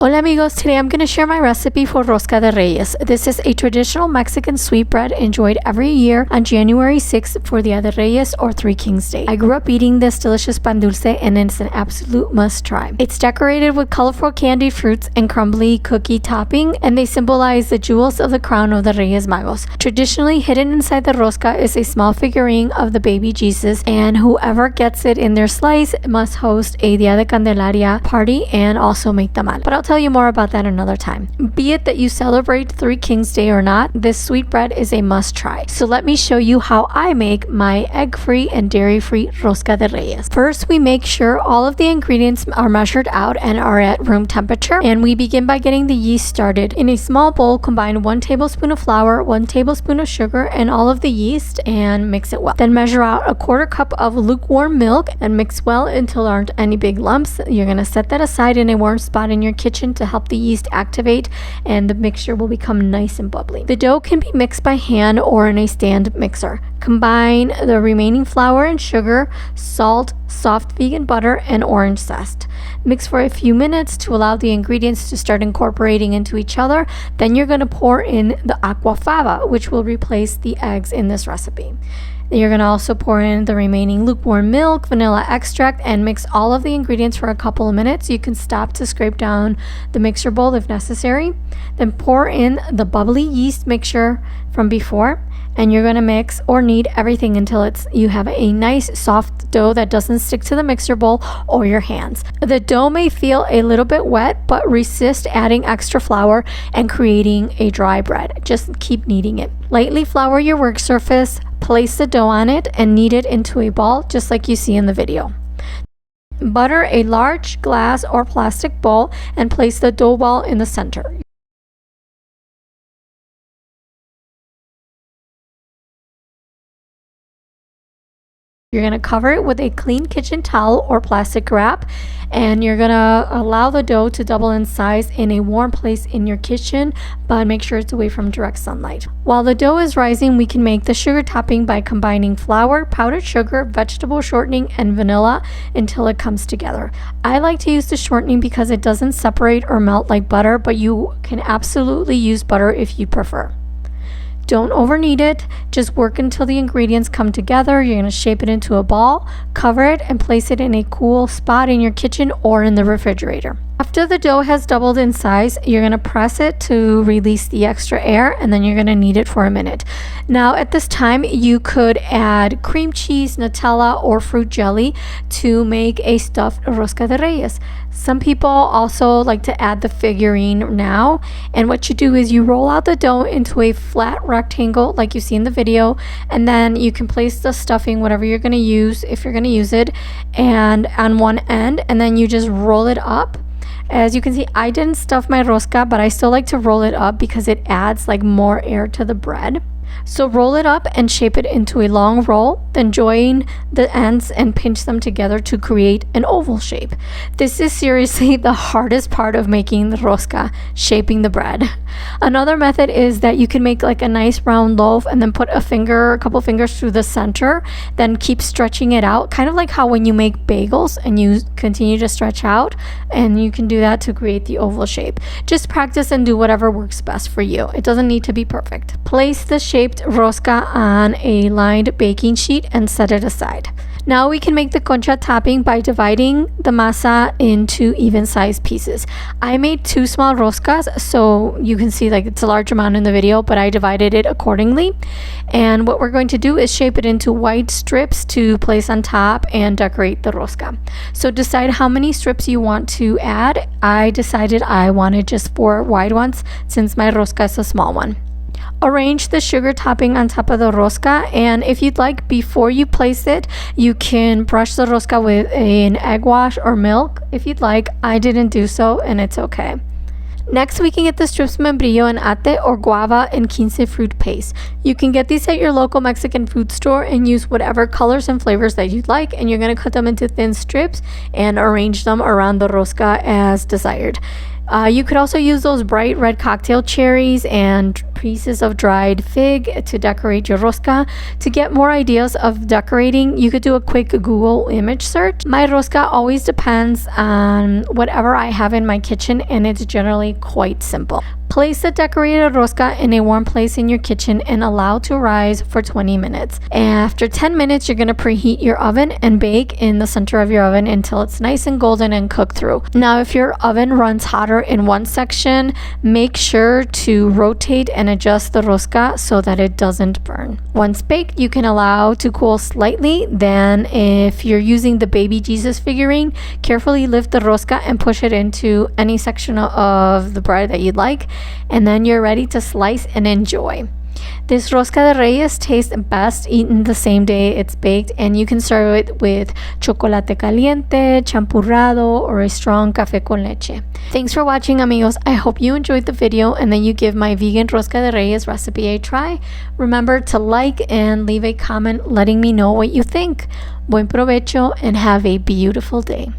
Hola amigos, today I'm going to share my recipe for Rosca de Reyes. This is a traditional Mexican sweetbread enjoyed every year on January 6th for Día de Reyes or Three Kings Day. I grew up eating this delicious pan dulce and it's an absolute must try. It's decorated with colorful candied fruits and crumbly cookie topping, and they symbolize the jewels of the crown of the Reyes Magos. Traditionally hidden inside the rosca is a small figurine of the baby Jesus, and whoever gets it in their slice must host a Día de Candelaria party and also make tamal. But I'll tell you more about that another time. Be it that you celebrate Three Kings Day or not, this sweetbread is a must try. So let me show you how I make my egg-free and dairy-free Rosca de Reyes. First, we make sure all of the ingredients are measured out and are at room temperature, and we begin by getting the yeast started. In a small bowl, combine 1 tablespoon of flour, 1 tablespoon of sugar, and all of the yeast and mix it well. Then measure out a 1/4 cup of lukewarm milk and mix well until there aren't any big lumps. You're going to set that aside in a warm spot in your kitchen to help the yeast activate, and the mixture will become nice and bubbly. The dough can be mixed by hand or in a stand mixer. Combine the remaining flour and sugar, salt, soft vegan butter, and orange zest. Mix for a few minutes to allow the ingredients to start incorporating into each other. Then you're going to pour in the aquafaba, which will replace the eggs in this recipe. You're going to also pour in the remaining lukewarm milk, vanilla extract, and mix all of the ingredients for a couple of minutes. You can stop to scrape down the mixer bowl if necessary. Then pour in the bubbly yeast mixture from before, and you're going to mix or knead everything until you have a nice soft dough that doesn't stick to the mixer bowl or your hands. The dough may feel a little bit wet, but resist adding extra flour and creating a dry bread. Just keep kneading it. Lightly flour your work surface, place the dough on it, and knead it into a ball just like you see in the video. Butter a large glass or plastic bowl and place the dough ball in the center. You're going to cover it with a clean kitchen towel or plastic wrap, and you're going to allow the dough to double in size in a warm place in your kitchen, but make sure it's away from direct sunlight. While the dough is rising, we can make the sugar topping by combining flour, powdered sugar, vegetable shortening, and vanilla until it comes together. I like to use the shortening because it doesn't separate or melt like butter, but you can absolutely use butter if you prefer. Don't overknead it, just work until the ingredients come together. You're going to shape it into a ball, cover it, and place it in a cool spot in your kitchen or in the refrigerator. After the dough has doubled in size, you're going to press it to release the extra air, and then you're going to knead it for a minute. Now at this time, you could add cream cheese, Nutella, or fruit jelly to make a stuffed Rosca de Reyes. Some people also like to add the figurine now, and what you do is you roll out the dough into a flat rectangle like you see in the video, and then you can place the stuffing, whatever you're going to use, if you're going to use it, and on one end, and then you just roll it up. As you can see, I didn't stuff my rosca, but I still like to roll it up because it adds like more air to the bread. So roll it up and shape it into a long roll, then join the ends and pinch them together to create an oval shape. This is seriously the hardest part of making the rosca, shaping the bread. Another method is that you can make like a nice round loaf and then put a couple fingers through the center, then keep stretching it out, kind of like how when you make bagels and you continue to stretch out, and you can do that to create the oval shape. Just practice and do whatever works best for you. It doesn't need to be perfect. Place the shaped rosca on a lined baking sheet and set it aside. Now we can make the concha topping by dividing the masa into even sized pieces. I made 2 small roscas, so you can see like it's a large amount in the video, but I divided it accordingly. And what we're going to do is shape it into wide strips to place on top and decorate the rosca. So decide how many strips you want to add. I decided I wanted just 4 wide ones since my rosca is a small one. Arrange the sugar topping on top of the rosca, and if you'd like, before you place it, you can brush the rosca with an egg wash or milk if you'd like. I didn't do so, and it's okay. Next, we can get the strips membrillo and ate or guava and quince fruit paste. You can get these at your local Mexican food store and use whatever colors and flavors that you'd like, and you're going to cut them into thin strips and arrange them around the rosca as desired. You could also use those bright red cocktail cherries and pieces of dried fig to decorate your rosca. To get more ideas of decorating, you could do a quick Google image search. My rosca always depends on whatever I have in my kitchen, and it's generally quite simple. Place the decorated rosca in a warm place in your kitchen and allow to rise for 20 minutes. After 10 minutes, you're going to preheat your oven and bake in the center of your oven until it's nice and golden and cooked through. Now, if your oven runs hotter in one section, make sure to rotate and adjust the rosca so that it doesn't burn. Once baked, you can allow to cool slightly. Then, if you're using the baby Jesus figurine, carefully lift the rosca and push it into any section of the bread that you'd like. And then you're ready to slice and enjoy. This Rosca de Reyes tastes best eaten the same day it's baked, and you can serve it with chocolate caliente, champurrado, or a strong café con leche. Thanks for watching, amigos. I hope you enjoyed the video and that you give my vegan Rosca de Reyes recipe a try. Remember to like and leave a comment letting me know what you think. Buen provecho and have a beautiful day.